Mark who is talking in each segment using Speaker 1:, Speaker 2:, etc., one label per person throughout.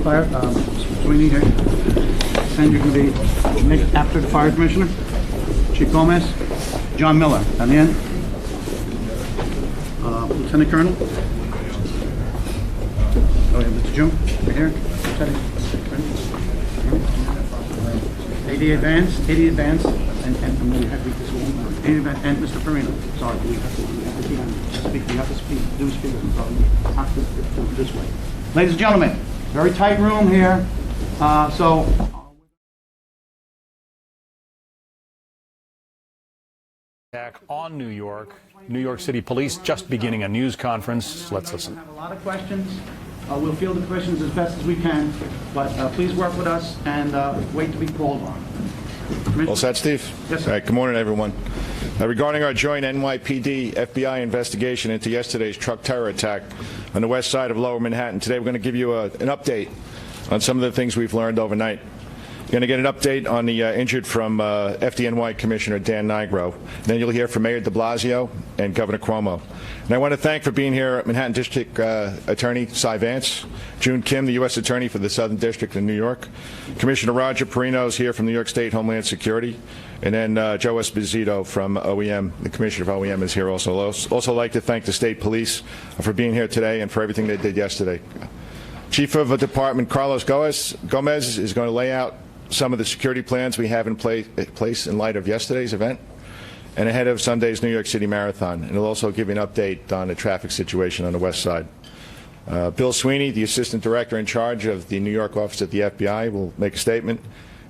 Speaker 1: Fire, Sweeney here. And you're going to be next after the Fire Commissioner, Chief Gomez, John Miller, on the end. Lieutenant Colonel. Oh, yeah, Mr. June, right here. AD Advance, and we have this one. AD Advance, and Mr. Farina. Sorry, we have to speak. We have to speak. Do speak. So we have to do it this way. Ladies and gentlemen, very tight room here.
Speaker 2: Attack on New York City Police just beginning a news conference. Let's listen.
Speaker 1: We have a lot of questions. We'll field the questions as best as we can, but please work with us and wait to be called on.
Speaker 3: All set, Steve?
Speaker 1: Yes, sir.
Speaker 3: All right, good morning, everyone. Regarding our joint NYPD FBI investigation into yesterday's truck terror attack on the west side of Lower Manhattan, today we're going to give you an update on some of the things we've learned overnight. You're going to get an update on the injured from FDNY Commissioner Dan Nigro. Then you'll hear from Mayor de Blasio and Governor Cuomo. And I want to thank for being here Manhattan District Attorney Cy Vance, June Kim, the U.S. Attorney for the Southern District in New York, Commissioner Roger Perino is here from New York State Homeland Security, and then Joe Esposito from OEM, the Commissioner of OEM is here also. I'd also like to thank the State Police for being here today and for everything they did yesterday. Chief of the Department Carlos Gomez is going to lay out some of the security plans we have in place in light of yesterday's event and ahead of Sunday's New York City Marathon. And he'll also give you an update on the traffic situation on the west side. Bill Sweeney, the Assistant Director in charge of the New York office at the FBI, will make a statement.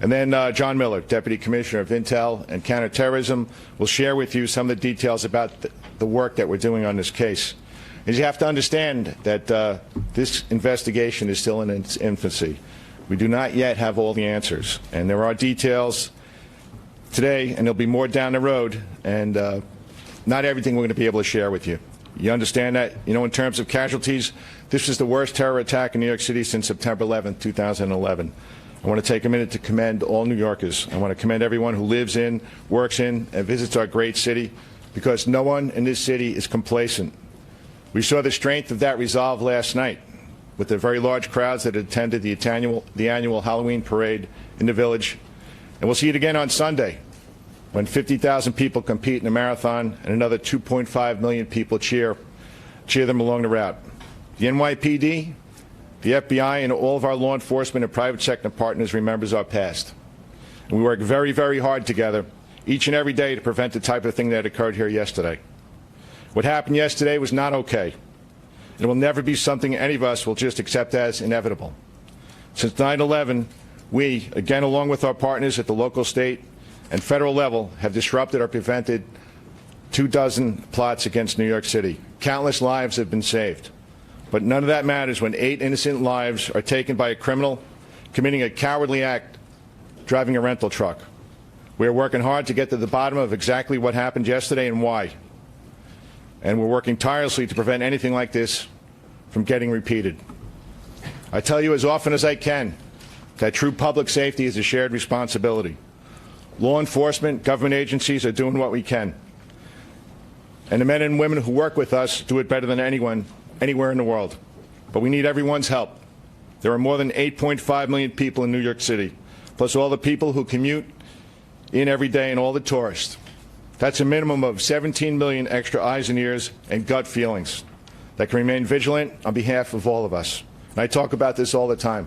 Speaker 3: And then John Miller, Deputy Commissioner of Intel and Counterterrorism, will share with you some of the details about the work that we're doing on this case. And you have to understand that this investigation is still in its infancy. We do not yet have all the answers, and there are details today, and there'll be more down the road, and not everything we're going to be able to share with you. You understand that? You know, in terms of casualties, this is the worst terror attack in New York City since September 11, 2011. I want to take a minute to commend all New Yorkers. I want to commend everyone who lives in, works in, and visits our great city, because no one in this city is complacent. We saw the strength of that resolve last night with the very large crowds that attended the annual Halloween parade in the Village. And we'll see it again on Sunday when 50,000 people compete in a marathon and another 2.5 million people cheer them along the route. The NYPD, the FBI, and all of our law enforcement and private sector partners remembers our past. And we work very, very hard together each and every day to prevent the type of thing that occurred here yesterday. What happened yesterday was not okay. It will never be something any of us will just accept as inevitable. Since 9/11, we, again along with our partners at the local, state, and federal level, have disrupted or prevented 24 plots against New York City. Countless lives have been saved. But none of that matters when 8 innocent lives are taken by a criminal committing a cowardly act driving a rental truck. We are working hard to get to the bottom of exactly what happened yesterday and why. And we're working tirelessly to prevent anything like this from getting repeated. I tell you as often as I can that true public safety is a shared responsibility. Law enforcement, government agencies are doing what we can. And the men and women who work with us do it better than anyone, anywhere in the world. But we need everyone's help. There are more than 8.5 million people in New York City, plus all the people who commute in every day and all the tourists. That's a minimum of 17 million extra eyes and ears and gut feelings that can remain vigilant on behalf of all of us. And I talk about this all the time.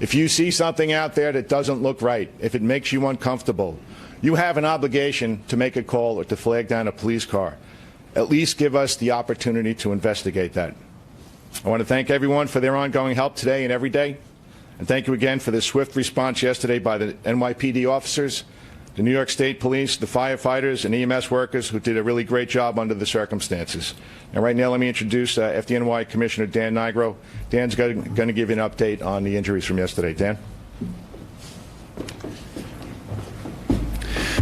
Speaker 3: If you see something out there that doesn't look right, if it makes you uncomfortable, you have an obligation to make a call or to flag down a police car. At least give us the opportunity to investigate that. I want to thank everyone for their ongoing help today and every day. And thank you again for the swift response yesterday by the NYPD officers, the New York State Police, the firefighters, and EMS workers who did a really great job under the circumstances. And right now, let me introduce FDNY Commissioner Dan Nigro. Dan's going to give you an update on the injuries from yesterday. Dan?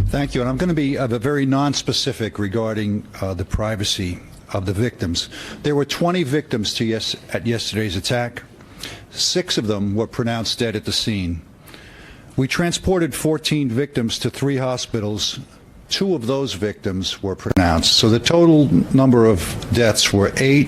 Speaker 4: Thank you. And I'm going to be very non-specific regarding the privacy of the victims. There were 20 victims at yesterday's attack. 6 of them were pronounced dead at the scene. We transported 14 victims to 3 hospitals. 2 of those victims were pronounced. So the total number of deaths were 8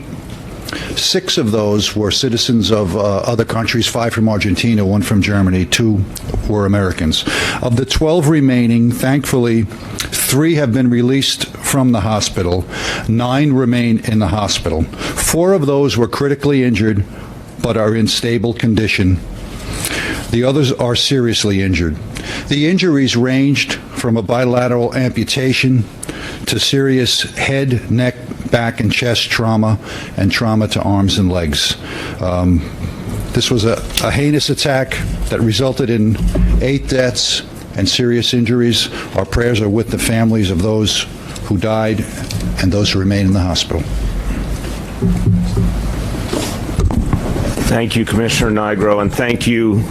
Speaker 4: 6 of those were citizens of other countries, 5 from Argentina, 1 from Germany, 2 were Americans. Of the 12 remaining, thankfully, 3 have been released from the hospital. 9 remain in the hospital. 4 of those were critically injured but are in stable condition. The others are seriously injured. The injuries ranged from a bilateral amputation to serious head, neck, back, and chest trauma, and trauma to arms and legs. This was a heinous attack that resulted in 8 deaths and serious injuries. Our prayers are with the families of those who died and those who remain in the hospital.
Speaker 5: Thank you, Commissioner Nigro, and thank you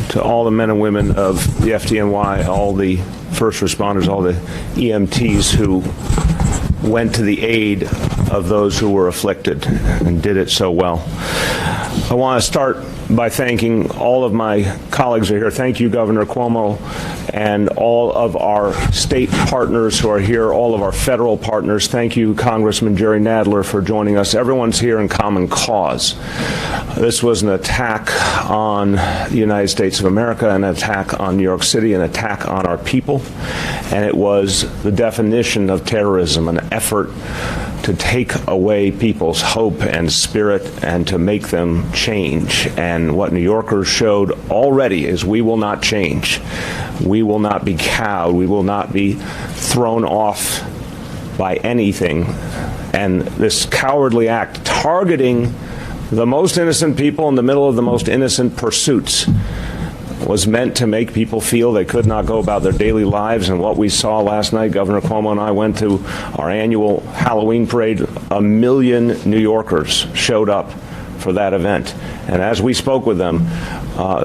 Speaker 5: to all the men and women of the FDNY, all the first responders, all the EMTs who went to the aid of those who were afflicted and did it so well. I want to start by thanking all of my colleagues who are here. Thank you, Governor Cuomo, and all of our state partners who are here, all of our federal partners. Thank you, Congressman Jerry Nadler, for joining us. Everyone's here in common cause. This was an attack on the United States of America, an attack on New York City, an attack on our people, and it was the definition of terrorism, an effort to take away people's hope and spirit and to make them change. And what New Yorkers showed already is we will not change. We will not be cowed. We will not be thrown off by anything. And this cowardly act targeting the most innocent people in the middle of the most innocent pursuits was meant to make people feel they could not go about their daily lives. And what we saw last night, Governor Cuomo and I went to our annual Halloween parade. 1 million New Yorkers showed up for that event. And as we spoke with them,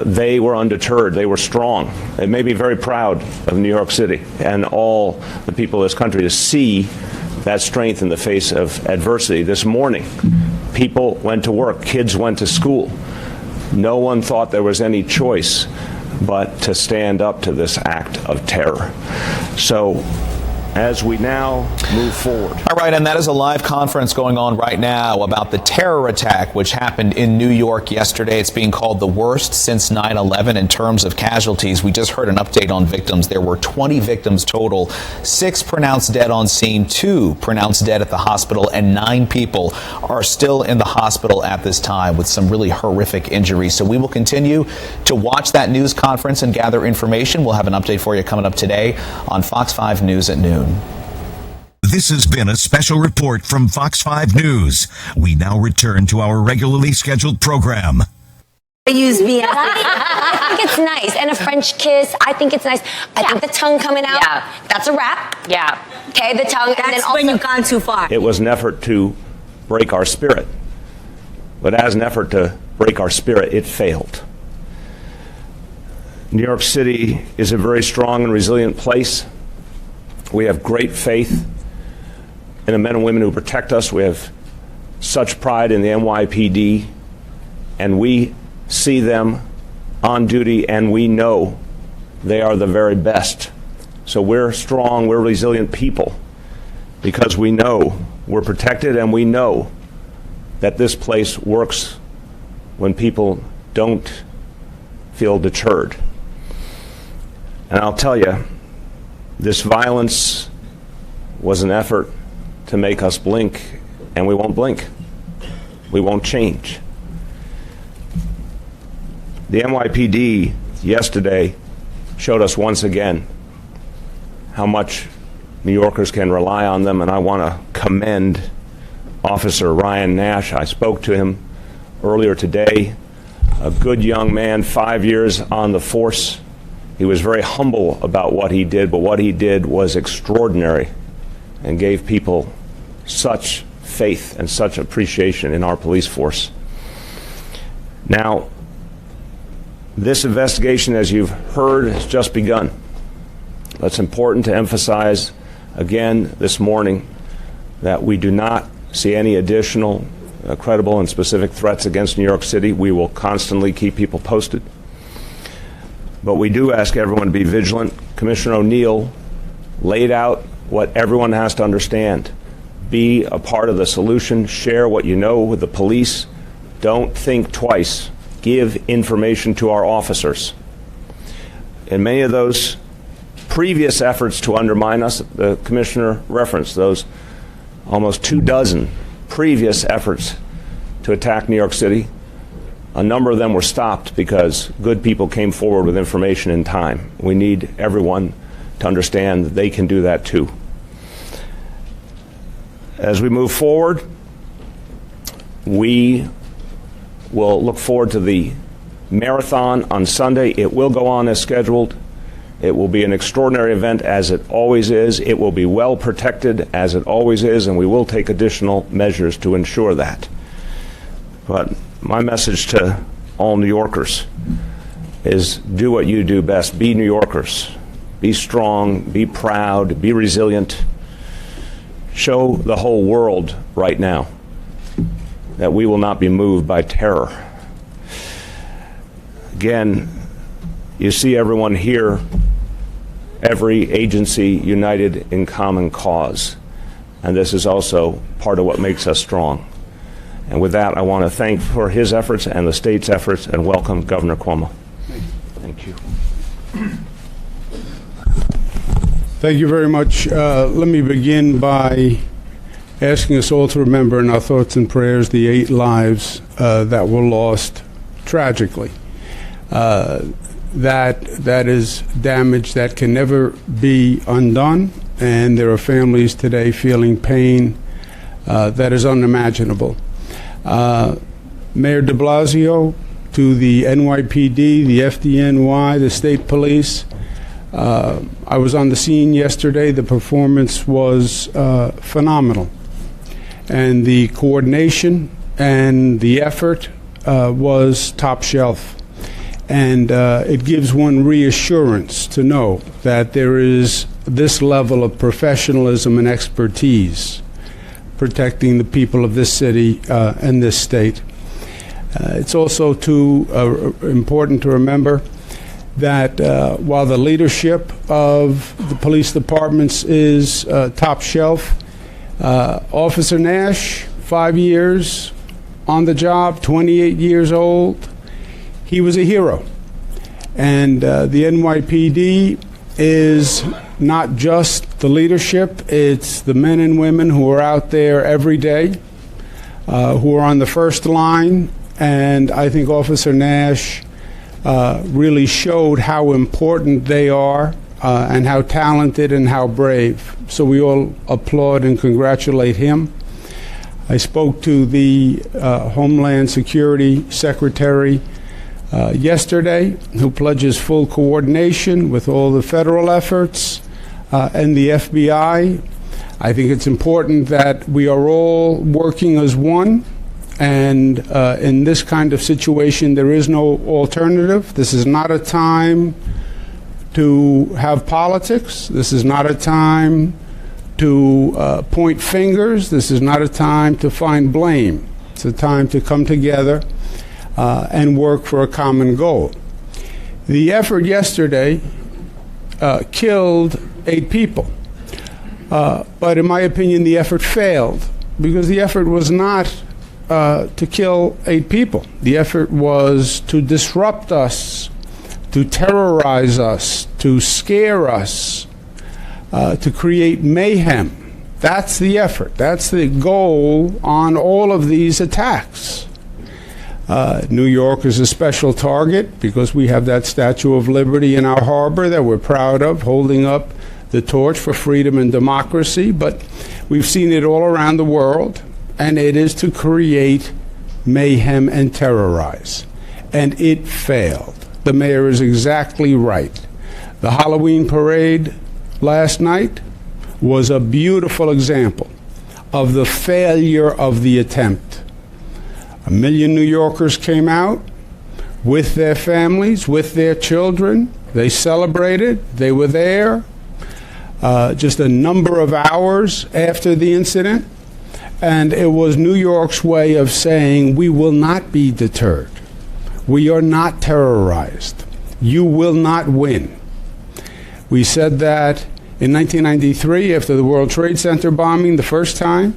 Speaker 5: they were undeterred. They were strong. They made me very proud of New York City and all the people of this country to see that strength in the face of adversity. This morning, people went to work. Kids went to school. No one thought there was any choice but to stand up to this act of terror. So, as we now move forward.
Speaker 6: All right, and that is a live conference going on right now about the terror attack which happened in New York yesterday. It's being called the worst since 9/11 in terms of casualties. We just heard an update on victims. There were 20 victims total, 6 pronounced dead on scene, 2 pronounced dead at the hospital, and 9 people are still in the hospital at this time with some really horrific injuries. So we will continue to watch that news conference and gather information. We'll have an update for you coming up today on Fox 5 News at noon.
Speaker 7: This has been a special report from Fox 5 News. We now return to our regularly scheduled program.
Speaker 8: I use VS. I think it's nice. And a French kiss, I think it's nice. I think the tongue coming out, that's a wrap.
Speaker 9: Yeah.
Speaker 8: Okay, the tongue.
Speaker 9: That's
Speaker 8: and then also,
Speaker 9: when you've gone too far.
Speaker 5: It was an effort to break our spirit. But as an effort to break our spirit, it failed. New York City is a very strong and resilient place. We have great faith in the men and women who protect us. We have such pride in the NYPD, and we see them on duty, and we know they are the very best. So we're strong, we're resilient people because we know we're protected, and we know that this place works when people don't feel deterred. And I'll tell you, this violence was an effort to make us blink, and we won't blink. We won't change. The NYPD yesterday showed us once again how much New Yorkers can rely on them, and I want to commend Officer Ryan Nash. I spoke to him earlier today, a good young man, 5 years on the force. He was very humble about what he did, but what he did was extraordinary and gave people such faith and such appreciation in our police force. Now, this investigation, as you've heard, has just begun. It's important to emphasize again this morning that we do not see any additional credible and specific threats against New York City. We will constantly keep people posted. But we do ask everyone to be vigilant. Commissioner O'Neill laid out what everyone has to understand. Be a part of the solution. Share what you know with the police. Don't think twice. Give information to our officers. In many of those previous efforts to undermine us, the Commissioner referenced those almost 24 previous efforts to attack New York City. A number of them were stopped because good people came forward with information in time. We need everyone to understand that they can do that too. As we move forward, we will look forward to the marathon on Sunday. It will go on as scheduled. It will be an extraordinary event, as it always is. It will be well protected, as it always is, and we will take additional measures to ensure that. But my message to all New Yorkers is do what you do best. Be New Yorkers. Be strong, be proud, be resilient. Show the whole world right now that we will not be moved by terror. Again, you see everyone here, every agency united in common cause. And this is also part of what makes us strong. And with that, I want to thank for his efforts and the state's efforts and welcome Governor Cuomo. Thank you.
Speaker 9: Thank you very much. Let me begin by asking us all to remember in our thoughts and prayers the 8 lives that were lost tragically. That is damage that can never be undone, and there are families today feeling pain that is unimaginable. Mayor de Blasio, to the NYPD, the FDNY, the state police, I was on the scene yesterday. The performance was phenomenal. And the coordination and the effort was top shelf. And it gives one reassurance to know that there is this level of professionalism and expertise protecting the people of this city and this state. It's also important to remember that while the leadership of the police departments is top shelf, Officer Nash, 5 years on the job, 28 years old, he was a hero. And the NYPD is not just the leadership, it's the men and women who are out there every day, who are on the first line. And I think Officer Nash really showed how important they are and how talented and how brave. So we all applaud and congratulate him. I spoke to the Homeland Security Secretary yesterday, who pledges full coordination with all the federal efforts and the FBI. I think it's important that we are all working as one. And in this kind of situation, there is no alternative. This is not a time to have politics. This is not a time to point fingers. This is not a time to find blame. It's a time to come together and work for a common goal. The effort yesterday killed 8 people. But in my opinion, the effort failed because the effort was not to kill 8 people. The effort was to disrupt us, to terrorize us, to scare us, to create mayhem. That's the effort. That's the goal on all of these attacks. New York is a special target because we have that Statue of Liberty in our harbor that we're proud of, holding up the torch for freedom and democracy. But we've seen it all around the world. And it is to create mayhem and terrorize. And it failed. The mayor is exactly right. The Halloween parade last night was a beautiful example of the failure of the attempt. 1 million New Yorkers came out with their families, with their children. They celebrated. They were there just a number of hours after the incident. And it was New York's way of saying, we will not be deterred. We are not terrorized. You will not win. We said that in 1993 after the World Trade Center bombing the first time.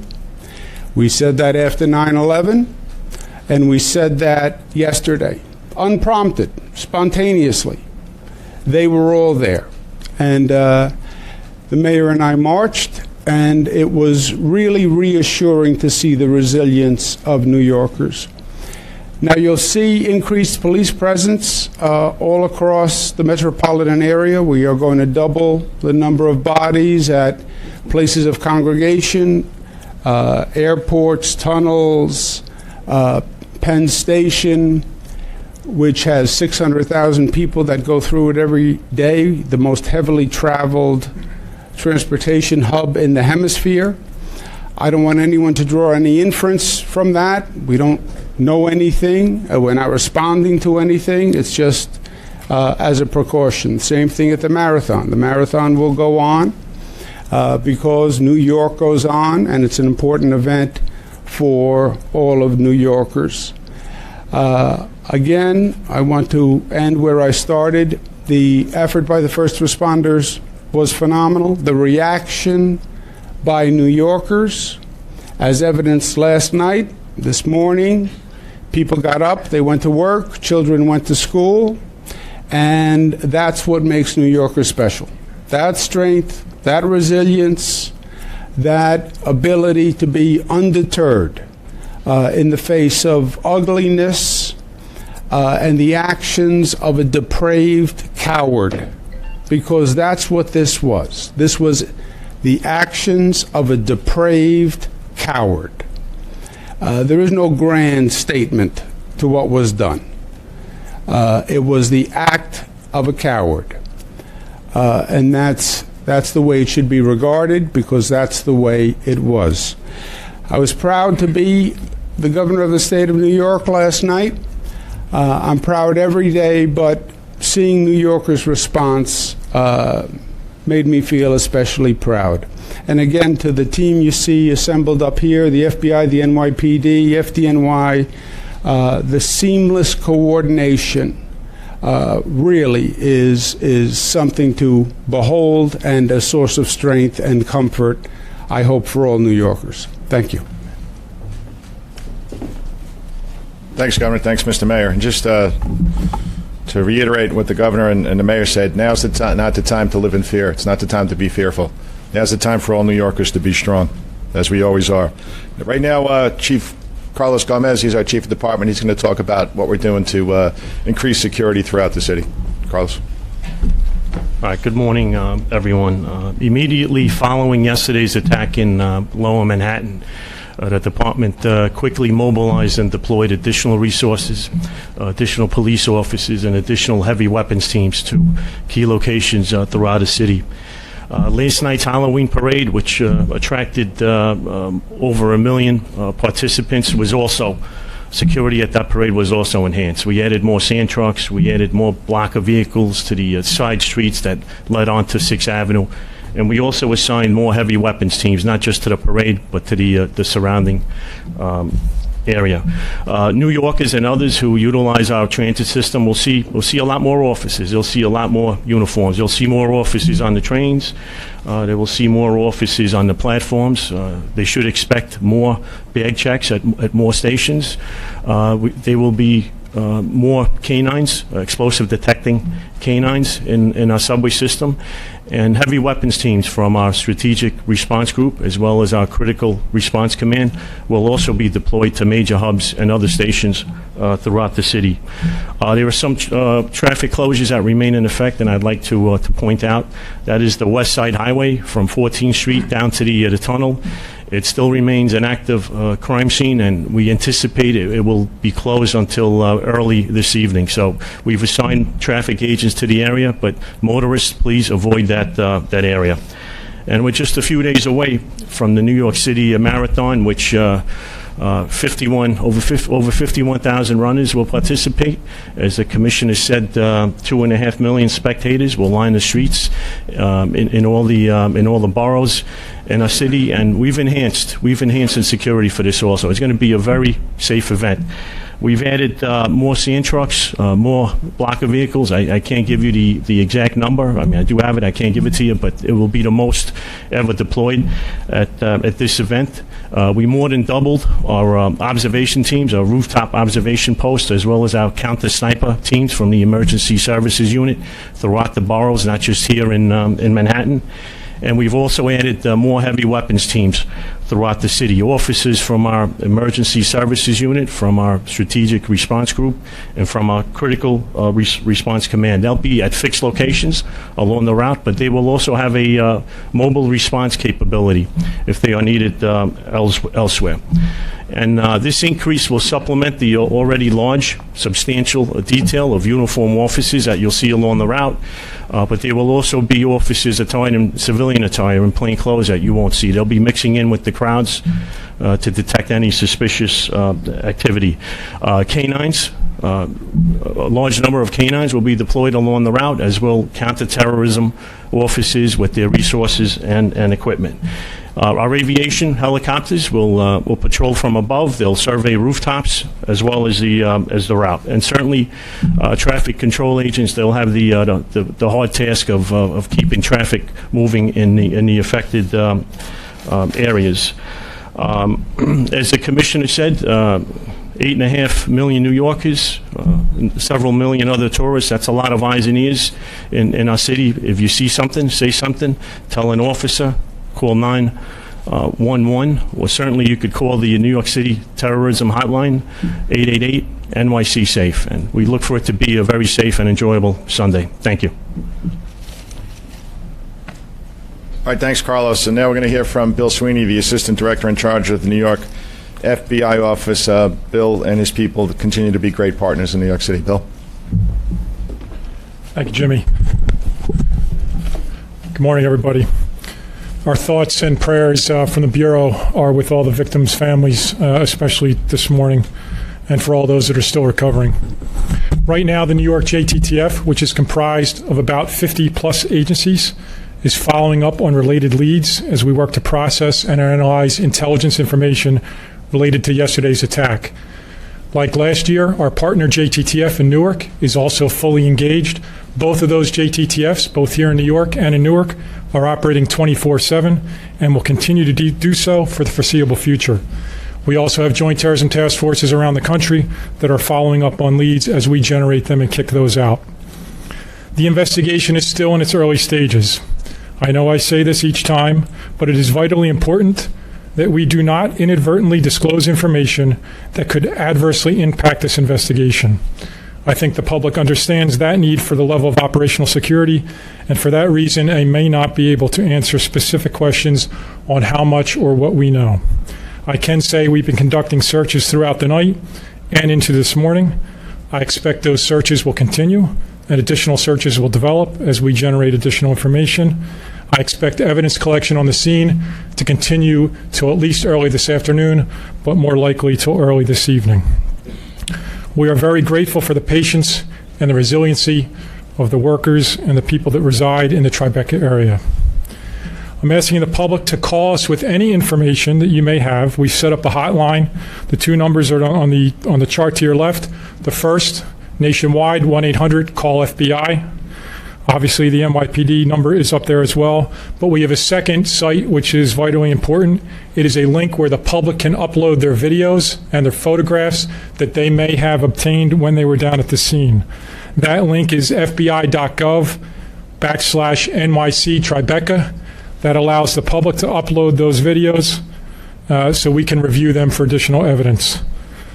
Speaker 9: We said that after 9/11, and we said that yesterday, unprompted, spontaneously. They were all there. And the mayor and I marched, and it was really reassuring to see the resilience of New Yorkers. Now, you'll see increased police presence all across the metropolitan area. We are going to double the number of bodies at places of congregation, airports, tunnels, Penn Station, which has 600,000 people that go through it every day, the most heavily traveled transportation hub in the hemisphere. I don't want anyone to draw any inference from that. We don't know anything. We're not responding to anything. It's just as a precaution. Same thing at the marathon. The marathon will go on because New York goes on, and it's an important event for all of New Yorkers. Again, I want to end where I started. The effort by the first responders was phenomenal. The reaction by New Yorkers, as evidenced last night, this morning, people got up, they went to work, children went to school, and that's what makes New Yorkers special. That strength, that resilience, that ability to be undeterred in the face of ugliness and the actions of a depraved coward, because that's what this was. This was the actions of a depraved coward. There is no grand statement to what was done. It was the act of a coward. And that's the way it should be regarded, because that's the way it was. I was proud to be the governor of the state of New York last night. I'm proud every day, but seeing New Yorkers' response made me feel especially proud. And again, to the team you see assembled up here, the FBI, the NYPD, FDNY, the seamless coordination really is something to behold and a source of strength and comfort, I hope, for all New Yorkers. Thank you.
Speaker 3: Thanks, Governor. Thanks, Mr. Mayor. And just to reiterate what the governor and the mayor said, now's not the time to live in fear. It's not the time to be fearful. Now's the time for all New Yorkers to be strong, as we always are. Right now, Chief Carlos Gomez, he's our chief of department. He's going to talk about what we're doing to increase security throughout the city. Carlos.
Speaker 10: All right, good morning, everyone. Immediately following yesterday's attack in Lower Manhattan, the department quickly mobilized and deployed additional resources, additional police officers, and additional heavy weapons teams to key locations throughout the city. Last night's Halloween parade, which attracted over 1 million participants, was also, security at that parade was also enhanced. We added more sand trucks, we added more blocker vehicles to the side streets that led onto 6th Avenue, and we also assigned more heavy weapons teams, not just to the parade, but to the surrounding area. New Yorkers and others who utilize our transit system will see a lot more officers. They'll see a lot more uniforms. They'll see more officers on the trains. They will see more officers on the platforms. They should expect more bag checks at more stations. There will be more canines, explosive detecting canines in our subway system, and heavy weapons teams from our strategic response group as well as our critical response command will also be deployed to major hubs and other stations throughout the city. There are some traffic closures that remain in effect, and I'd like to point out that is the West Side Highway from 14th Street down to the tunnel. It still remains an active crime scene, and we anticipate it will be closed until early this evening. So we've assigned traffic agents to the area, but motorists, please avoid that area. And we're just a few days away from the New York City Marathon, which over 51,000 runners will participate. As the commissioner said, 2.5 million spectators will line the streets in all the boroughs in our city, and we've enhanced in security for this also. It's going to be a very safe event. We've added more sand trucks, more blocker vehicles. I can't give you the exact number. I mean, I do have it. I can't give it to you, but it will be the most ever deployed at this event. We more than doubled our observation teams, our rooftop observation posts, as well as our counter-sniper teams from the Emergency Services Unit throughout the boroughs, not just here in Manhattan. And we've also added more heavy weapons teams throughout the city. Officers from our Emergency Services Unit, from our Strategic Response Group, and from our Critical Response Command. They'll be at fixed locations along the route, but they will also have a mobile response capability if they are needed elsewhere. And this increase will supplement the already large, substantial detail of uniform officers that you'll see along the route. But there will also be officers attired in civilian attire and plain clothes that you won't see. They'll be mixing in with the crowds to detect any suspicious activity. Canines, a large number of canines will be deployed along the route, as will counterterrorism officers with their resources and equipment. Our aviation helicopters will patrol from above. They'll survey rooftops as well as the route, and certainly traffic control agents. They'll have the hard task of keeping traffic moving in the affected areas. As the commissioner said, 8.5 million New Yorkers, several million other tourists. That's a lot of eyes and ears in our city. If you see something, say something. Tell an officer. Call 911, or certainly you could call the New York City Terrorism Hotline, 888 NYC SAFE. And we look for it to be a very safe and enjoyable Sunday. Thank you.
Speaker 3: All right, thanks, Carlos. And now we're going to hear from Bill Sweeney, the Assistant Director in charge of the New York FBI office. Bill and his people continue to be great partners in New York City. Bill.
Speaker 11: Thank you, Jimmy. Good morning, everybody. Our thoughts and prayers from the Bureau are with all the victims' families, especially this morning, and for all those that are still recovering. Right now, the New York JTTF, which is comprised of about 50-plus agencies, is following up on related leads as we work to process and analyze intelligence information related to yesterday's attack. Like last year, our partner JTTF in Newark is also fully engaged. Both of those JTTFs, both here in New York and in Newark, are operating 24/7 and will continue to do so for the foreseeable future. We also have joint terrorism task forces around the country that are following up on leads as we generate them and kick those out. The investigation is still in its early stages. I know I say this each time, but it is vitally important that we do not inadvertently disclose information that could adversely impact this investigation. I think the public understands that need for the level of operational security, and for that reason, I may not be able to answer specific questions on how much or what we know. I can say we've been conducting searches throughout the night and into this morning. I expect those searches will continue, and additional searches will develop as we generate additional information. I expect evidence collection on the scene to continue till at least early this afternoon, but more likely till early this evening. We are very grateful for the patience and the resiliency of the workers and the people that reside in the Tribeca area. I'm asking the public to call us with any information that you may have. We've set up a hotline. The two numbers are on the chart to your left. The first, nationwide, 1-800-CALL-FBI. Obviously, the NYPD number is up there as well. But we have a second site, which is vitally important. It is a link where the public can upload their videos and their photographs that they may have obtained when they were down at the scene. That link is fbi.gov/NYC Tribeca. That allows the public to upload those videos so we can review them for additional evidence.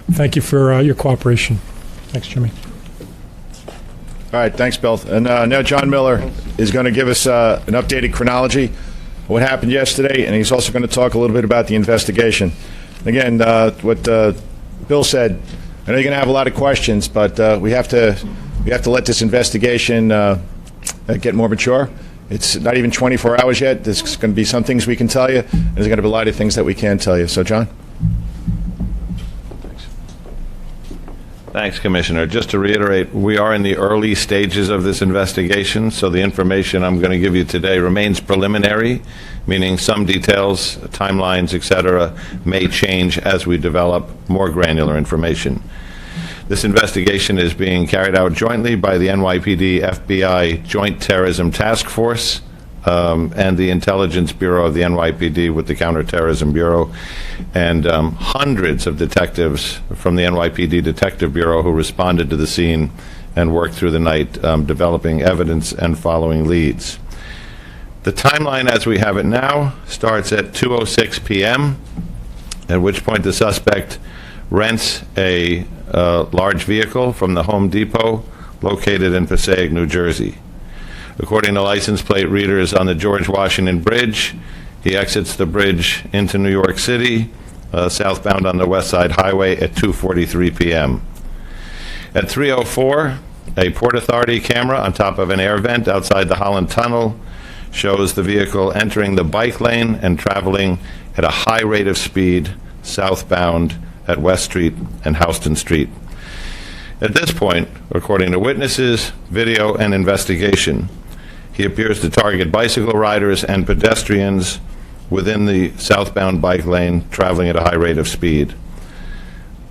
Speaker 11: Thank you for your cooperation. Thanks, Jimmy.
Speaker 3: All right, thanks, Bill. And now John Miller is going to give us an updated chronology of what happened yesterday, and he's also going to talk a little bit about the investigation. Again, what Bill said, I know you're going to have a lot of questions, but we have to let this investigation get more mature. It's not even 24 hours yet. There's going to be some things we can tell you, and there's going to be a lot of things that we can't tell you. So, John?
Speaker 12: Thanks, Commissioner. Just to reiterate, we are in the early stages of this investigation, so the information I'm going to give you today remains preliminary, meaning some details, timelines, etc., may change as we develop more granular information. This investigation is being carried out jointly by the NYPD FBI Joint Terrorism Task Force and the Intelligence Bureau of the NYPD with the Counterterrorism Bureau, and hundreds of detectives from the NYPD Detective Bureau who responded to the scene and worked through the night developing evidence and following leads. The timeline as we have it now starts at 2:06 p.m., at which point the suspect rents a large vehicle from the Home Depot located in Passaic, New Jersey. According to license plate readers on the George Washington Bridge, he exits the bridge into New York City, southbound on the West Side Highway at 2:43 p.m. At 3:04, a Port Authority camera on top of an air vent outside the Holland Tunnel shows the vehicle entering the bike lane and traveling at a high rate of speed southbound at West Street and Houston Street. At this point, according to witnesses, video, and investigation, he appears to target bicycle riders and pedestrians within the southbound bike lane traveling at a high rate of speed.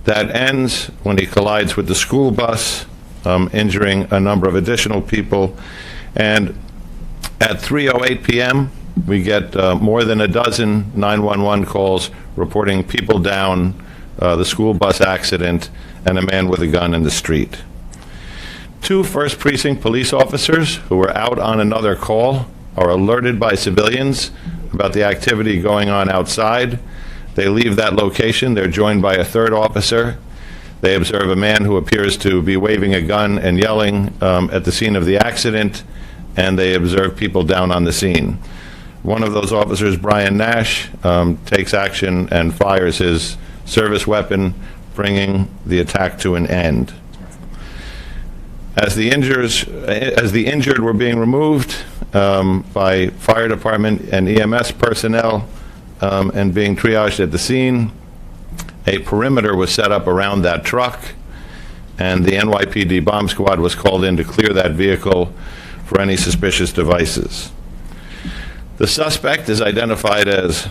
Speaker 12: That ends when he collides with the school bus, injuring a number of additional people. And at 3:08 p.m., we get more than a dozen 911 calls reporting people down, the school bus accident, and a man with a gun in the street. 2 First Precinct police officers who were out on another call are alerted by civilians about the activity going on outside. They leave that location. They're joined by a 3rd officer. They observe a man who appears to be waving a gun and yelling at the scene of the accident, and they observe people down on the scene. One of those officers, Brian Nash, takes action and fires his service weapon, bringing the attack to an end. As the injured were being removed by fire department and EMS personnel and being triaged at the scene, a perimeter was set up around that truck, and the NYPD bomb squad was called in to clear that vehicle for any suspicious devices. The suspect is identified as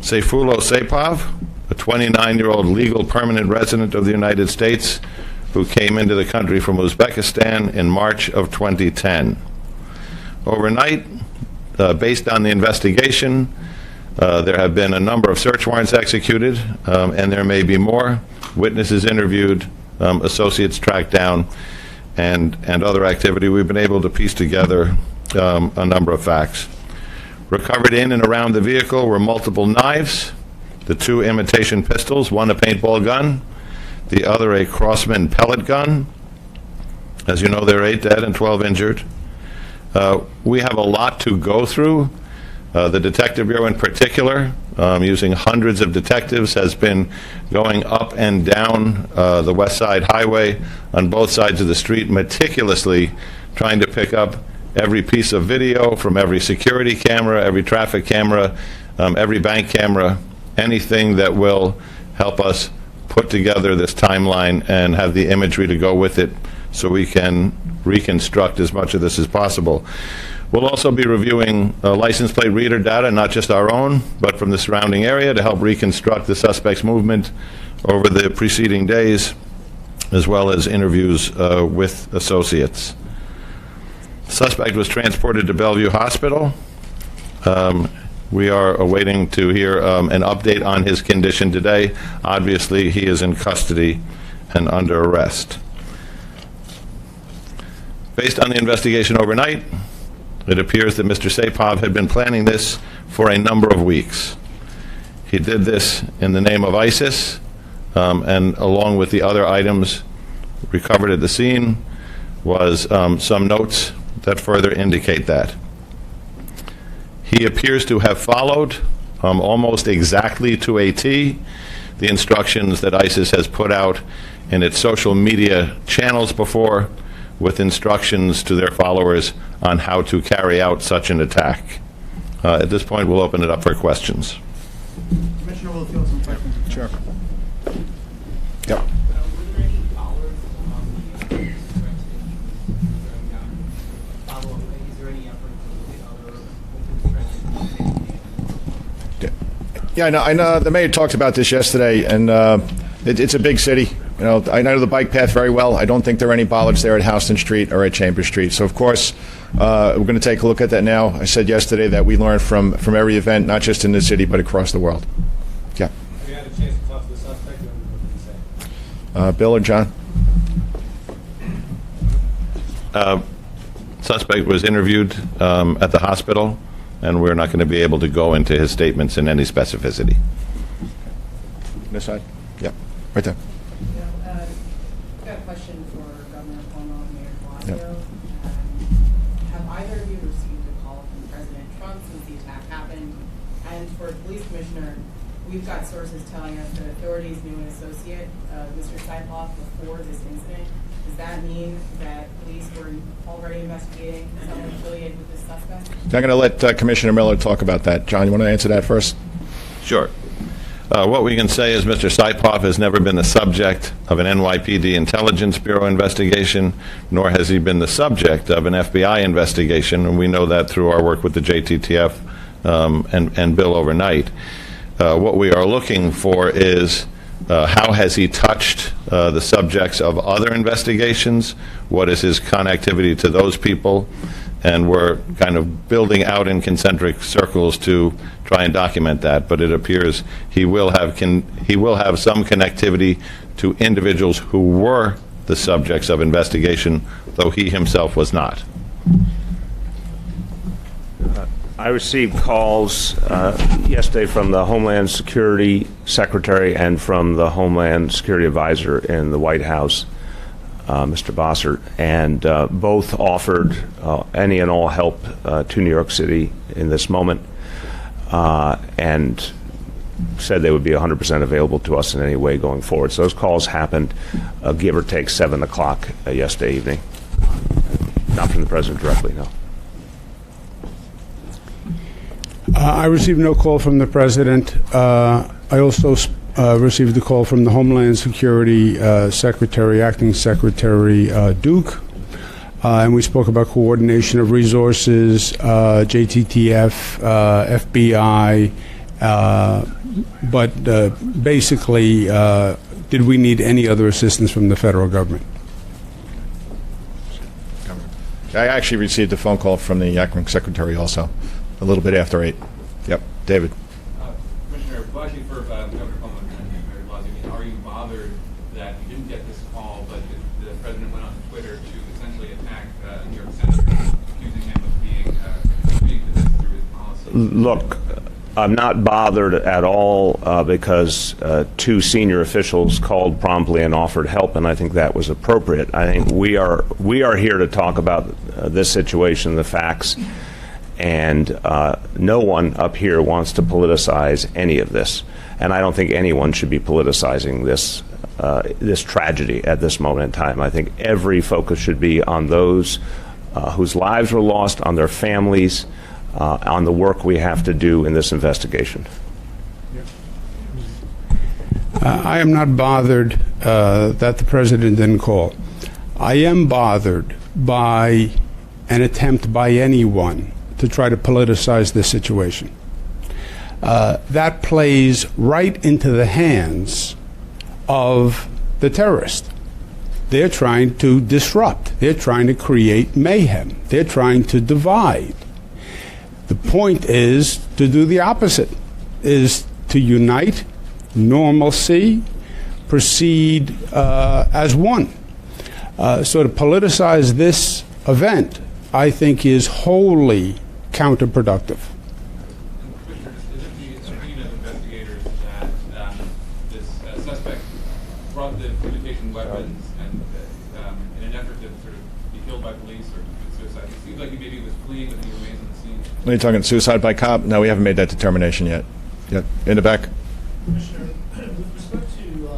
Speaker 12: Seyfulo Sepov, a 29-year-old legal permanent resident of the United States who came into the country from Uzbekistan in March of 2010. Overnight, based on the investigation, there have been a number of search warrants executed, and there may be more. Witnesses interviewed, associates tracked down, and other activity. We've been able to piece together a number of facts. Recovered in and around the vehicle were multiple knives, the 2 imitation pistols, one a paintball gun, the other a Crossman pellet gun. As you know, there are 8 dead and 12 injured. We have a lot to go through. The Detective Bureau in particular, using hundreds of detectives, has been going up and down the West Side Highway on both sides of the street, meticulously trying to pick up every piece of video from every security camera, every traffic camera, every bank camera, anything that will help us put together this timeline and have the imagery to go with it so we can reconstruct as much of this as possible. We'll also be reviewing license plate reader data, not just our own, but from the surrounding area, to help reconstruct the suspect's movement over the preceding days, as well as interviews with associates. The suspect was transported to Bellevue Hospital. We are awaiting to hear an update on his condition today. Obviously, he is in custody and under arrest. Based on the investigation overnight, it appears that Mr. Sepov had been planning this for a number of weeks. He did this in the name of ISIS, and along with the other items recovered at the scene was some notes that further indicate that. He appears to have followed almost exactly to a T the instructions that ISIS has put out in its social media channels before, with instructions to their followers on how to carry out such an attack. At this point, we'll open it up for questions.
Speaker 1: Commissioner will field some questions.
Speaker 3: Sure. Yep. Yeah, I know the mayor talked about this yesterday, and it's a big city. You know, I know the bike path very well. I don't think there are any bollards there at Houston Street or at Chambers Street. So, of course, we're going to take a look at that now. I said yesterday that we learn from every event, not just in the city, but across the world. Yeah.
Speaker 13: Have you had a chance to talk to the suspect? What did he say?
Speaker 3: Bill or John?
Speaker 12: Suspect was interviewed at the hospital, and we're not going to be able to go into his statements in any specificity.
Speaker 3: This side? Yeah, right there.
Speaker 14: I've got a question for Governor Cuomo and Mayor Blasio. Have either of you received a call from President Trump since the attack happened? And for a police commissioner, we've got sources telling us that authorities knew an associate, Mr. Seiphoff, before this incident. Does that mean that police were already investigating someone affiliated with this suspect?
Speaker 3: I'm going to let Commissioner Miller talk about that. John, you want to answer that first?
Speaker 12: Sure. What we can say is Mr. Seiphoff has never been the subject of an NYPD Intelligence Bureau investigation, nor has he been the subject of an FBI investigation, and we know that through our work with the JTTF and Bill overnight. What we are looking for is how has he touched the subjects of other investigations? What is his connectivity to those people? And we're kind of building out in concentric circles to try and document that. But it appears he will have some connectivity to individuals who were the subjects of investigation, though he himself was not.
Speaker 5: I received calls yesterday from the Homeland Security Secretary and from the Homeland Security Advisor in the White House, Mr. Bossert, and both offered any and all help to New York City in this moment, and said they would be 100% available to us in any way going forward. So those calls happened, give or take 7 o'clock yesterday evening. Not from the President directly, no.
Speaker 9: I received no call from the President. I also received a call from the Homeland Security Secretary, Acting Secretary Duke, and we spoke about coordination of resources, JTTF, FBI, but basically, did we need any other assistance from the federal government?
Speaker 3: I actually received a phone call from the Acting Secretary also, a little bit after 8. Yep, David.
Speaker 13: Commissioner, question for Governor Cuomo and Mayor Blasio. Are you bothered that you didn't get this call, but the President went on Twitter to essentially attack New York Senator, accusing him of being contributing to this through his policies?
Speaker 5: Look, I'm not bothered at all because 2 senior officials called promptly and offered help, and I think that was appropriate. I think we are here to talk about this situation, the facts, and no one up here wants to politicize any of this, and I don't think anyone should be politicizing this this tragedy at this moment in time. I think every focus should be on those whose lives were lost, on their families, on the work we have to do in this investigation.
Speaker 9: I am not bothered that the President didn't call. I am bothered by an attempt by anyone to try to politicize this situation. That plays right into the hands of the terrorist. They're trying to disrupt. They're trying to create mayhem. They're trying to divide. The point is to do the opposite, is to unite, normalcy, proceed as one. So to politicize this event, I think, is wholly counterproductive.
Speaker 13: Commissioner, is it the opinion of investigators that this suspect brought the communication weapons and in an effort to sort of be killed by police or commit suicide? It seems like he maybe was fleeing, but he remains on the scene.
Speaker 3: Are you talking suicide by cop? No, we haven't made that determination yet. Yep, in the back.
Speaker 15: Commissioner, with respect to the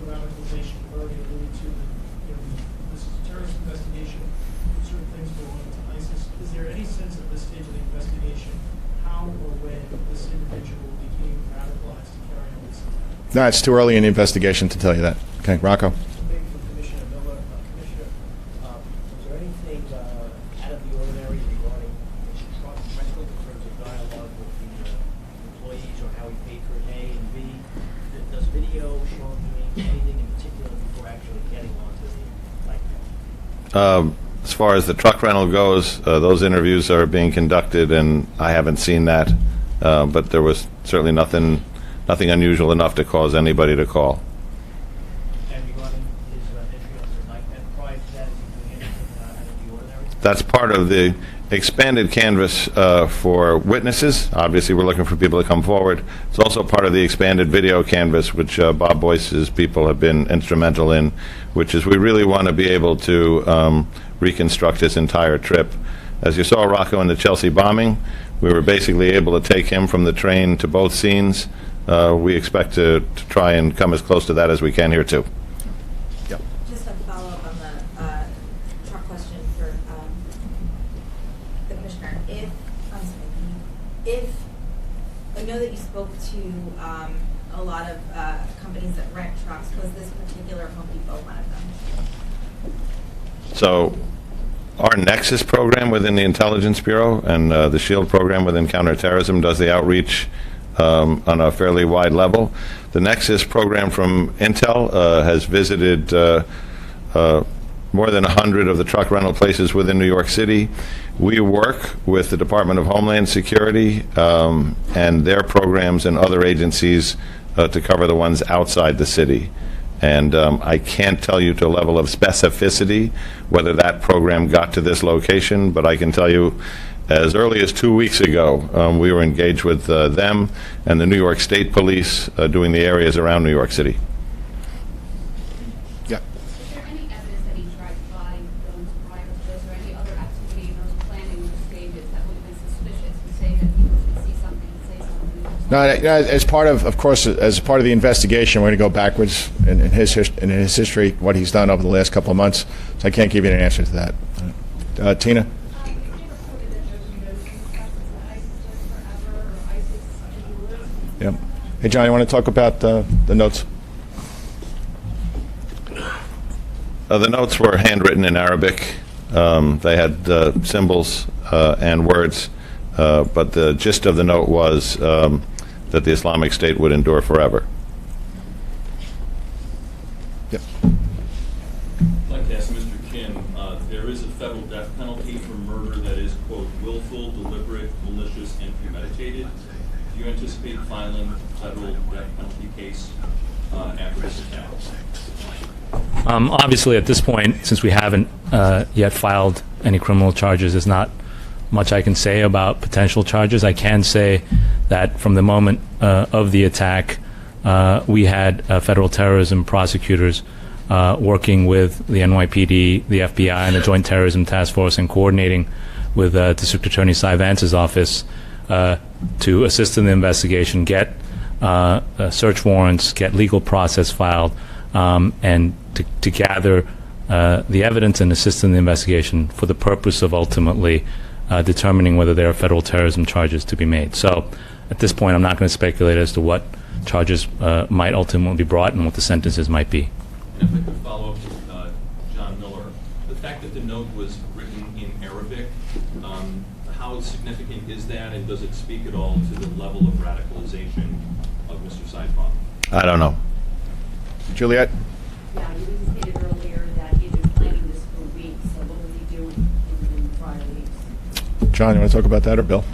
Speaker 15: radicalization, you've already alluded to that, this is a terrorist investigation, certain things belong to ISIS. Is there any sense at this stage of the investigation how or when this individual became radicalized to carry out this attack?
Speaker 3: No, it's too early in the investigation to tell you that. Okay, Rocco.
Speaker 16: Maybe for Commissioner Miller. Commissioner, was there anything out of the ordinary regarding trust rental in terms of dialogue with the
Speaker 15: employees or how he paid for a day? And B, does video show him doing anything in particular before actually getting onto the bike?
Speaker 12: As far as the truck rental goes, those interviews are being conducted, and I haven't seen that. But there was certainly nothing unusual enough to cause anybody to call.
Speaker 15: And regarding his entry onto the bike, and prior to that, is he doing anything out of the ordinary?
Speaker 12: That's part of the expanded canvas for witnesses. Obviously, we're looking for people to come forward. It's also part of the expanded video canvas, which Bob Boyce's people have been instrumental in, which is we really want to be able to reconstruct his entire trip. As you saw Rocco in the Chelsea bombing, we were basically able to take him from the train to both scenes. We expect to try and come as close to that as we can here, too.
Speaker 17: Just a follow-up on the truck question for the commissioner. If I know that you spoke to a lot of companies that rent trucks, was this particular Home Depot one of them?
Speaker 12: So our Nexus program within the Intelligence Bureau and the SHIELD program within counterterrorism does the outreach on a fairly wide level. The Nexus program from Intel has visited more than 100 of the truck rental places within New York City. We work with the Department of Homeland Security and their programs and other agencies to cover the ones outside the city. And I can't tell you to a level of specificity whether that program got to this location, but I can tell you as early as 2 weeks ago, we were engaged with them and the New York State Police doing the areas around New York City.
Speaker 3: Yeah.
Speaker 18: Is there any evidence that he tried to buy guns prior to this, or any other activity in those planning stages that would have been suspicious to say that people should see something and say something?
Speaker 3: No, as part of course, as part of the investigation, we're going to go backwards in his history, what he's done over the last couple of months. So I can't give you an answer to that. Tina? Yep. Hey, John, you want to talk about the notes?
Speaker 12: The notes were handwritten in Arabic. They had symbols and words, but the gist of the note was that the Islamic State would endure forever.
Speaker 3: Yep.
Speaker 19: I'd like to ask Mr. Kim, there is a federal death penalty for murder that is, quote, willful, deliberate, malicious, and premeditated. Do you anticipate filing a federal death penalty case after this attack?
Speaker 20: Obviously, at this point, since we haven't yet filed any criminal charges, there's not much I can say about potential charges. I can say that from the moment of the attack, we had federal terrorism prosecutors working with the NYPD, the FBI, and the Joint Terrorism Task Force, and coordinating with District Attorney Cy Vance's office to assist in the investigation, get search warrants, get legal process filed, and to gather the evidence and assist in the investigation for the purpose of ultimately determining whether there are federal terrorism charges to be made. So at this point, I'm not going to speculate as to what charges might ultimately be brought and what the sentences might be.
Speaker 19: And if I could follow up with John Miller, the fact that the note was written in Arabic, how significant is that, and does it speak at all to the level of radicalization of Mr. Saipov?
Speaker 12: I don't know.
Speaker 3: Juliet?
Speaker 18: Yeah, you indicated earlier that he'd been planning this for weeks, so what was he doing in the prior weeks?
Speaker 3: John, you want to talk about that, or Bill?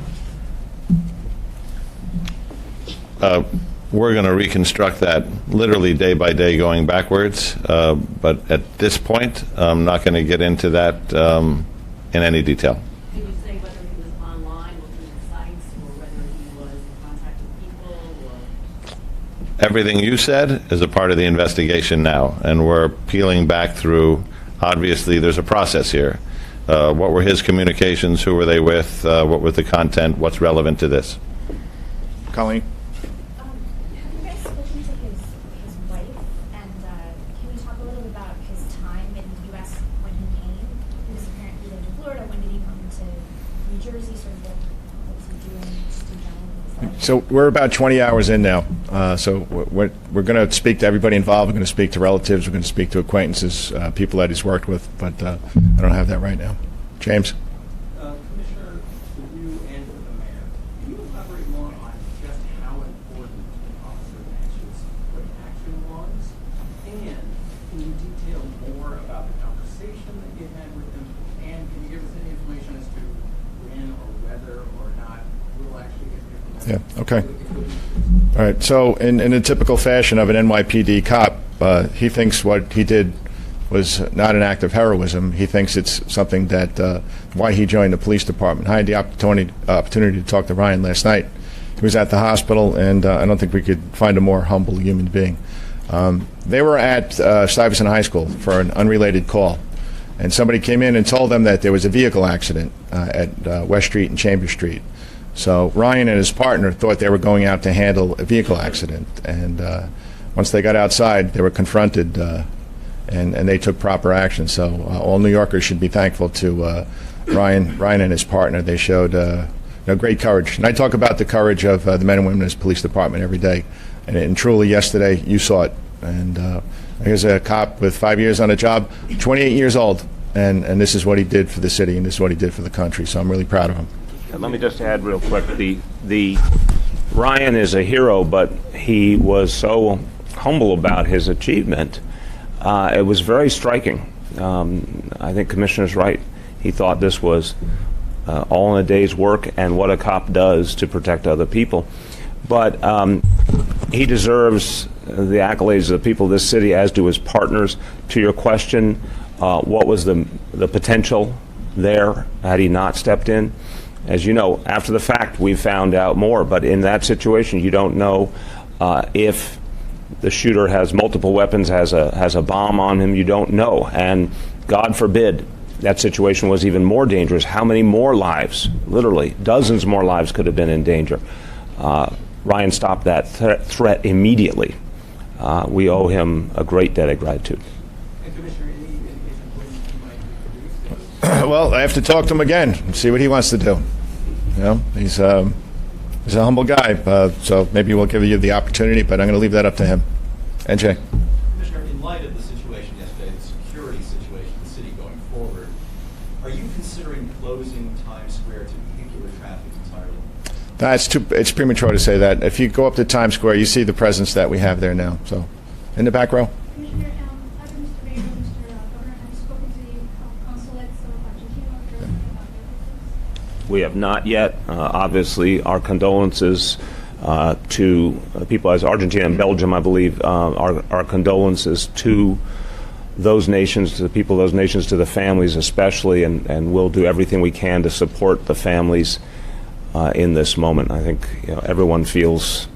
Speaker 12: We're going to reconstruct that literally day by day going backwards, but at this point, I'm not going to get into that in any detail.
Speaker 18: Can you say whether he was online, looking at sites, or whether he was in contact with people, or?
Speaker 12: Everything you said is a part of the investigation now, and we're peeling back through. Obviously, there's a process here. What were his communications? Who were they with? What was the content? What's relevant to this?
Speaker 3: Colleen?
Speaker 17: Have you guys spoken to his wife? And can you talk a little bit about his time in the U.S. when he came? He was apparently lived in Florida. When did he come to New Jersey? Sort of what was he doing just in general?
Speaker 3: So we're about 20 hours in now. So we're going to speak to everybody involved. We're going to speak to relatives. We're going to speak to acquaintances, people that he's worked with. But I don't have that right now. James?
Speaker 15: Commissioner, for you and for the mayor, can you elaborate more on just how
Speaker 3: Yeah, okay. All right, so in a typical fashion of an NYPD cop, he thinks what he did was not an act of heroism. He thinks it's something that, why he joined the police department. I had the opportunity to talk to Ryan last night. He was at the hospital, and I don't think we could find a more humble human being. They were at Stuyvesant High School for an unrelated call, and somebody came in and told them that there was a vehicle accident at West Street and Chambers Street. So Ryan and his partner thought they were going out to handle a vehicle accident, and once they got outside, they were confronted, and they took proper action. So all New Yorkers should be thankful to Ryan and his partner. They showed great courage. And I talk about the courage of the men and women in this police department every day. And truly, yesterday, you saw it. And here's a cop with 5 years on a job, 28 years old, and this is what he did for the city, and this is what he did for the country. So I'm really proud of him.
Speaker 5: Let me just add real quick, the Ryan is a hero, but he was so humble about his achievement. It was very striking. I think Commissioner's right. He thought this was all in a day's work and what a cop does to protect other people. But he deserves the accolades of the people of this city, as do his partners. To your question, what was the potential there had he not stepped in? As you know, after the fact, we found out more. But in that situation, you don't know if the shooter has multiple weapons, has a bomb on him. You don't know. And God forbid that situation was even more dangerous. How many more lives, literally dozens more lives, could have been in danger? Ryan stopped that threat immediately. We owe him a great debt of gratitude.
Speaker 3: Well, I have to talk to him again and see what he wants to do. You know, he's a humble guy, so maybe we'll give you the opportunity, but I'm going to leave that up to him. NJ.
Speaker 16: Commissioner, in light of the situation yesterday, the security situation in the city going forward, are you considering closing Times Square to vehicular traffic entirely?
Speaker 3: It's premature to say that. If you go up to Times Square, you see the presence that we have there now. So, in the back row.
Speaker 17: Commissioner, either Mr. Mayor or Mr. Governor, have you spoken to the consulates of Argentina or Germany about their victims?
Speaker 5: We have not yet. Obviously, our condolences to people as Argentina and Belgium, I believe, our condolences to those nations, to the people of those nations, to the families especially, and we'll do everything we can to support the families in this moment. I think everyone feels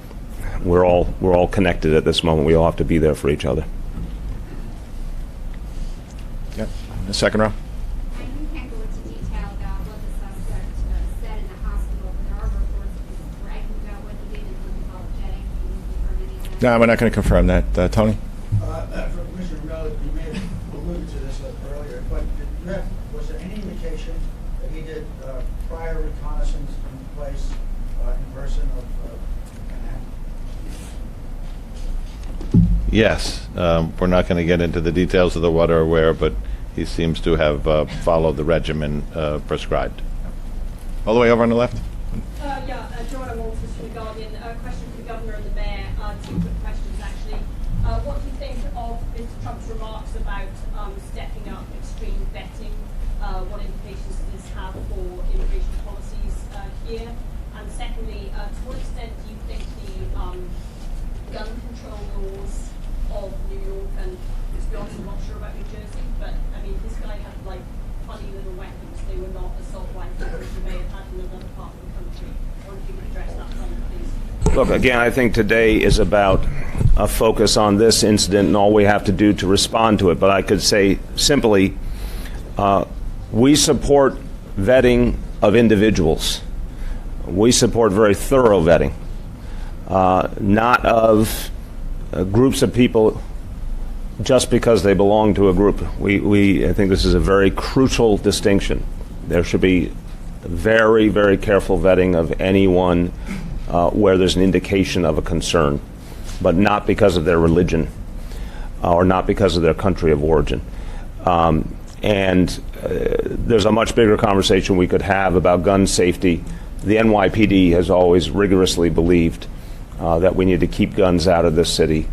Speaker 5: we're all connected at this moment. We all have to be there for each other.
Speaker 3: Yeah, the second row.
Speaker 17: You can't go into detail about what the suspect said in the hospital, but there are reports of him bragging about what he did and unapologetic. Can you confirm any of that?
Speaker 3: No, we're not going to confirm that. Tony?
Speaker 21: For Commissioner Miller, you may have alluded to this earlier, but was there any indication that he did prior reconnaissance in place in person of Manhattan?
Speaker 12: Yes. We're not going to get into the details of the what or where, but he seems to have followed the regimen prescribed.
Speaker 3: All the way over on the left.
Speaker 22: Joanna Walters from The Guardian. A question for the Governor and the Mayor. Two quick questions, actually. What do you think of Mr. Trump's remarks about stepping up extreme vetting? What implications does this have for immigration policies here? And secondly, to what extent do you think the gun control laws of New York, and to be honest, I'm not sure about New Jersey, but I mean, this guy had like funny little weapons. They were not assault rifles as you may have had in another part of the country. I wonder if you could address that for me, please.
Speaker 5: Look, again, I think today is about a focus on this incident and all we have to do to respond to it. But I could say simply, we support vetting of individuals. We support very thorough vetting, not of groups of people just because they belong to a group. I think this is a very crucial distinction. There should be very, very careful vetting of anyone where there's an indication of a concern, but not because of their religion or not because of their country of origin. And there's a much bigger conversation we could have about gun safety. The NYPD has always rigorously believed that we need to keep guns out of this city,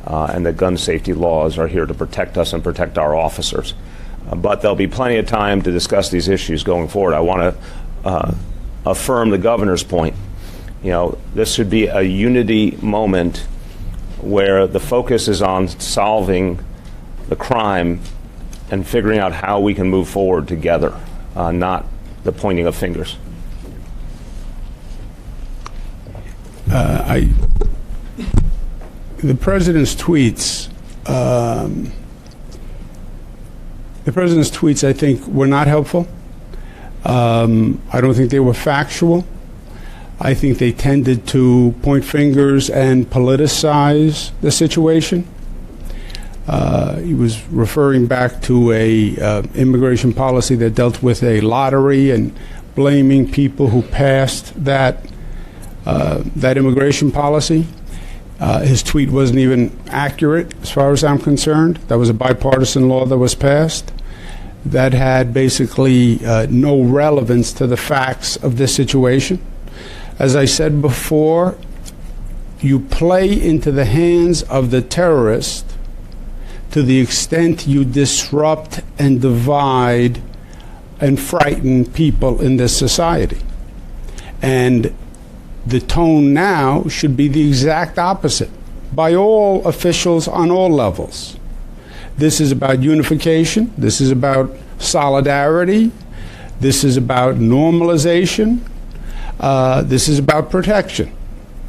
Speaker 5: and that gun safety laws are here to protect us and protect our officers. But there'll be plenty of time to discuss these issues going forward. I want to affirm the governor's point. this should be a unity moment where the focus is on solving the crime and figuring out how we can move forward together, not the pointing of fingers.
Speaker 9: The president's tweets, I think, were not helpful. I don't think they were factual. I think they tended to point fingers and politicize the situation. He was referring back to a immigration policy that dealt with a lottery and blaming people who passed that immigration policy. His tweet wasn't even accurate as far as I'm concerned. That was a bipartisan law that was passed that had basically no relevance to the facts of this situation. As I said before, you play into the hands of the terrorist to the extent you disrupt and divide and frighten people in this society. And the tone now should be the exact opposite by all officials on all levels. This is about unification. This is about solidarity. This is about normalization. This is about protection.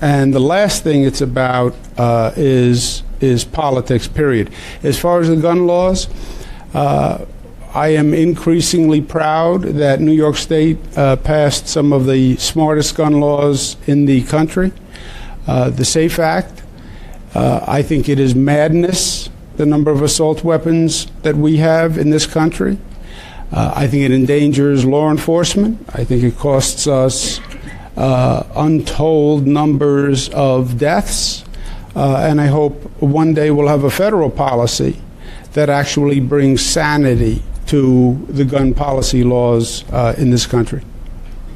Speaker 9: And the last thing it's about is politics, period. As far as the gun laws, I am increasingly proud that New York State passed some of the smartest gun laws in the country. The SAFE Act, I think it is madness, the number of assault weapons that we have in this country. I think it endangers law enforcement. I think it costs us untold numbers of deaths. And I hope one day we'll have a federal policy that actually brings sanity to the gun policy laws in this country.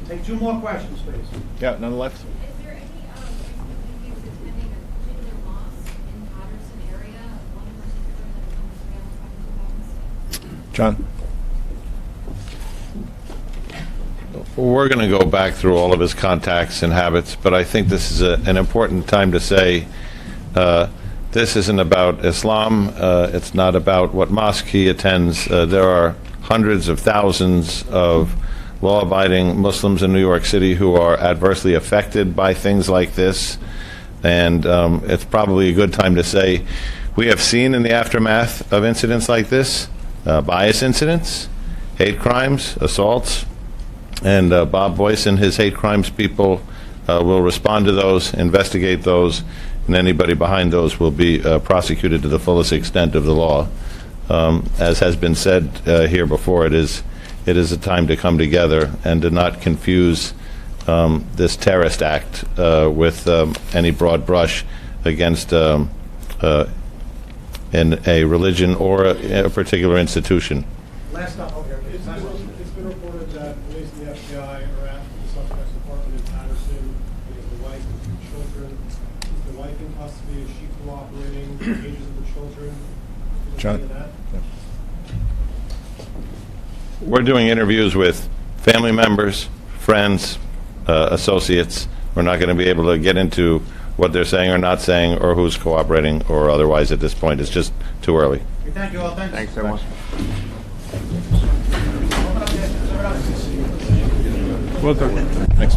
Speaker 1: Take two more questions, please.
Speaker 3: Yeah, none left.
Speaker 18: Is there any reviews attending a particular mosque in the Patterson area, one in particular that becomes available?
Speaker 3: John?
Speaker 12: We're going to go back through all of his contacts and habits, but I think this is an important time to say this isn't about Islam. It's not about what mosque he attends. There are hundreds of thousands of law-abiding Muslims in New York City who are adversely affected by things like this. And it's probably a good time to say we have seen in the aftermath of incidents like this, bias incidents, hate crimes, assaults, and Bob Boyce and his hate crimes people will respond to those, investigate those, and anybody behind those will be prosecuted to the fullest extent of the law. As has been said here before, it is a time to come together and to not confuse this terrorist act with any broad brush against in a religion or a particular institution.
Speaker 1: Last up, okay.
Speaker 11: It's been reported that police and the FBI are after the suspect's apartment in Patterson. He has a wife and 2 children. Is the wife in custody? Is she cooperating? The ages of the children?
Speaker 3: John?
Speaker 12: We're doing interviews with family members, friends, associates. We're not going to be able to get into what they're saying or not saying or who's cooperating or otherwise at this point. It's just too early.
Speaker 1: Thank you all.
Speaker 3: Thanks, everyone.
Speaker 9: Well done.
Speaker 3: Thanks.